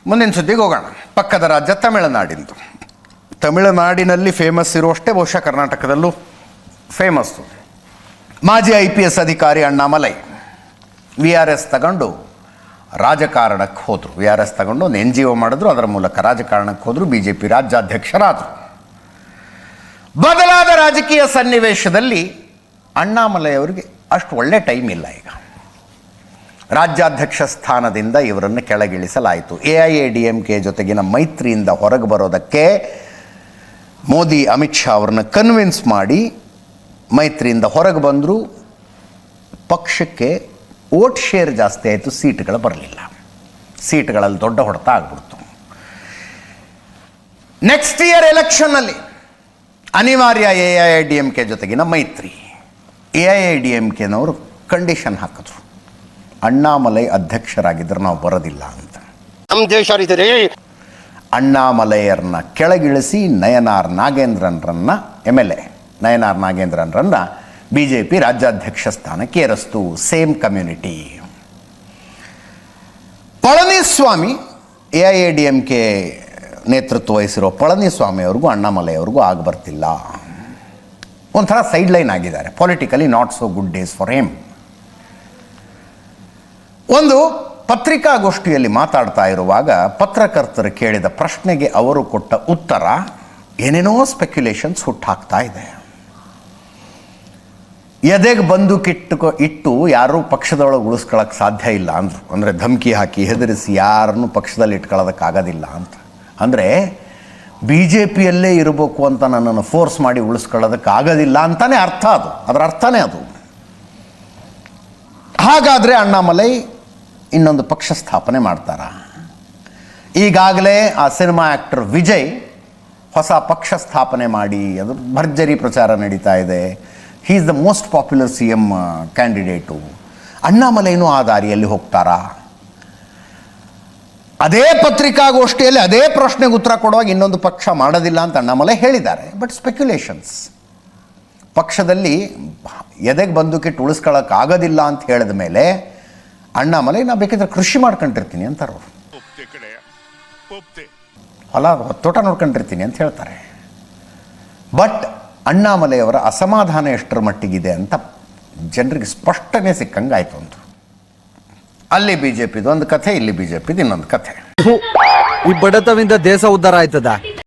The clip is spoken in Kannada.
ಮುಂದಿನ ಸುದ್ದಿಗೆ ಹೋಗೋಣ. ಪಕ್ಕದ ರಾಜ್ಯ ತಮಿಳುನಾಡಿಂದು. ತಮಿಳುನಾಡಿನಲ್ಲಿ ಫೇಮಸ್ ಇರುವಷ್ಟೇ ಬಹುಶಃ ಕರ್ನಾಟಕದಲ್ಲೂ ಫೇಮಸ್ಸು. ಮಾಜಿ IPS ಅಧಿಕಾರಿ ಅಣ್ಣಾಮಲೈ VRS ತಗೊಂಡು ರಾಜಕಾರಣಕ್ಕೆ ಹೋದರು. VRS ತಗೊಂಡು ಒಂದು NGO ಮಾಡಿದ್ರು, ಅದರ ಮೂಲಕ ರಾಜಕಾರಣಕ್ಕೆ ಹೋದರು. BJP ರಾಜ್ಯಾಧ್ಯಕ್ಷರಾದರು. ಬದಲಾದ ರಾಜಕೀಯ ಸನ್ನಿವೇಶದಲ್ಲಿ ಅಣ್ಣಾಮಲೈ ಅವರಿಗೆ ಅಷ್ಟು ಒಳ್ಳೆ ಟೈಮ್ ಇಲ್ಲ. ಈಗ ರಾಜ್ಯಾಧ್ಯಕ್ಷ ಸ್ಥಾನದಿಂದ ಇವರನ್ನು ಕೆಳಗಿಳಿಸಲಾಯಿತು. AIADMK ಜೊತೆಗಿನ ಮೈತ್ರಿಯಿಂದ ಹೊರಗೆ ಬರೋದಕ್ಕೆ ಮೋದಿ ಅಮಿತ್ ಶಾ ಅವರನ್ನು ಕನ್ವಿನ್ಸ್ ಮಾಡಿ ಮೈತ್ರಿಯಿಂದ ಹೊರಗೆ ಬಂದರು. ಪಕ್ಷಕ್ಕೆ ವೋಟ್ ಶೇರ್ ಜಾಸ್ತಿ ಆಯಿತು, ಸೀಟ್ಗಳು ಬರಲಿಲ್ಲ. ಸೀಟ್ಗಳಲ್ಲಿ ದೊಡ್ಡ ಹೊಡೆತ ಆಗ್ಬಿಡ್ತು. ನೆಕ್ಸ್ಟ್ ಇಯರ್ ಎಲೆಕ್ಷನ್ನಲ್ಲಿ ಅನಿವಾರ್ಯ AIADMK ಜೊತೆಗಿನ ಮೈತ್ರಿ. AIADMKನವರು ಕಂಡೀಷನ್ ಹಾಕಿದ್ರು, ಅಣ್ಣಾಮಲೈ ಅಧ್ಯಕ್ಷರಾಗಿದ್ದರೆ ನಾವು ಬರೋದಿಲ್ಲ ಅಂತ. ನಮ್ಮ ದೇಶ ಅಣ್ಣಾಮಲೈಯರನ್ನ ಕೆಳಗಿಳಿಸಿ ನಯನಾರ್ ನಾಗೇಂದ್ರನ್ರನ್ನ MLA ನಯನಾರ್ ನಾಗೇಂದ್ರನ್ರನ್ನ BJP ರಾಜ್ಯಾಧ್ಯಕ್ಷ ಸ್ಥಾನಕ್ಕೆ ಏರಿಸ್ತು. Same community. ಪಳನಿಸ್ವಾಮಿ AIADMK ನೇತೃತ್ವ ವಹಿಸಿರೋ ಪಳನಿಸ್ವಾಮಿ ಅವ್ರಿಗೂ ಅಣ್ಣಾಮಲೈ ಅವ್ರಿಗೂ ಆಗಿ ಬರ್ತಿಲ್ಲ. ಒಂಥರ ಸೈಡ್ ಲೈನ್ ಆಗಿದ್ದಾರೆ. Politically not so good days for him. ಒಂದು ಪತ್ರಿಕಾಗೋಷ್ಠಿಯಲ್ಲಿ ಮಾತಾಡ್ತಾ ಇರುವಾಗ ಪತ್ರಕರ್ತರು ಕೇಳಿದ ಪ್ರಶ್ನೆಗೆ ಅವರು ಕೊಟ್ಟ ಉತ್ತರ ಏನೇನೋ ಸ್ಪೆಕ್ಯುಲೇಷನ್ಸ್ ಹುಟ್ಟಾಕ್ತಾ ಇದೆ. ಎದೆಗೆ ಇಟ್ಟು ಯಾರೂ ಪಕ್ಷದೊಳಗೆ ಉಳಿಸ್ಕೊಳ್ಳೋಕೆ ಸಾಧ್ಯ ಇಲ್ಲ ಅಂದರು. ಅಂದರೆ ಧಮಕಿ ಹಾಕಿ ಹೆದರಿಸಿ ಯಾರನ್ನೂ ಪಕ್ಷದಲ್ಲಿ ಇಟ್ಕೊಳ್ಳೋದಕ್ಕಾಗೋದಿಲ್ಲ ಅಂತ. ಅಂದರೆ BJPಯಲ್ಲೇ ಇರಬೇಕು ಅಂತ ನನ್ನನ್ನು ಫೋರ್ಸ್ ಮಾಡಿ ಉಳಿಸ್ಕೊಳ್ಳೋದಕ್ಕಾಗೋದಿಲ್ಲ ಅಂತಲೇ ಅರ್ಥ. ಅದರ ಅರ್ಥನೇ ಅದು. ಹಾಗಾದರೆ ಅಣ್ಣಾಮಲೈ ಇನ್ನೊಂದು ಪಕ್ಷ ಸ್ಥಾಪನೆ ಮಾಡ್ತಾರ? ಈಗಾಗಲೇ ಆ ಸಿನಿಮಾ ಆ್ಯಕ್ಟರ್ ವಿಜಯ್ ಹೊಸ ಪಕ್ಷ ಸ್ಥಾಪನೆ ಮಾಡಿ ಅದು ಭರ್ಜರಿ ಪ್ರಚಾರ ನಡೀತಾ ಇದೆ. He is the most popular CM candidate. ಅಣ್ಣಾಮಲೈನೂ ಆ ದಾರಿಯಲ್ಲಿ ಹೋಗ್ತಾರಾ? ಅದೇ ಪತ್ರಿಕಾಗೋಷ್ಠಿಯಲ್ಲಿ ಅದೇ ಪ್ರಶ್ನೆಗೆ ಉತ್ತರ ಕೊಡುವಾಗ ಇನ್ನೊಂದು ಪಕ್ಷ ಮಾಡೋದಿಲ್ಲ ಅಂತ ಅಣ್ಣಾಮಲೈ ಹೇಳಿದ್ದಾರೆ. But speculations. ಪಕ್ಷದಲ್ಲಿ ಎದೆಗೆ ಬಂದೂಕಿಟ್ಟು ಉಳಿಸ್ಕೊಳ್ಳೋಕ್ಕಾಗೋದಿಲ್ಲ ಅಂತ ಹೇಳಿದ ಮೇಲೆ ಅಣ್ಣಾಮಲೈ ನಾ ಬೇಕಿದ್ರೆ ಕೃಷಿ ಮಾಡ್ಕೊಂಡಿರ್ತೀನಿ ಅಂತಾರೆ. ಹೊಲ ತೋಟ ನೋಡ್ಕೊಂಡಿರ್ತೀನಿ ಅಂತ ಹೇಳ್ತಾರೆ. ಬಟ್ ಅಣ್ಣಾಮಲೈ ಅವರ ಅಸಮಾಧಾನ ಎಷ್ಟರ ಮಟ್ಟಿಗಿದೆ ಅಂತ ಜನರಿಗೆ ಸ್ಪಷ್ಟನೆ ಸಿಕ್ಕಂಗಾಯ್ತು ಅಂತ. ಅಲ್ಲಿ BJPದು ಒಂದು ಕಥೆ, ಇಲ್ಲಿ BJPದು ಇನ್ನೊಂದು ಕಥೆ. ಈ ಬಡತವಿಂದ ದೇಶ ಉದ್ಧಾರ ಆಯ್ತದ.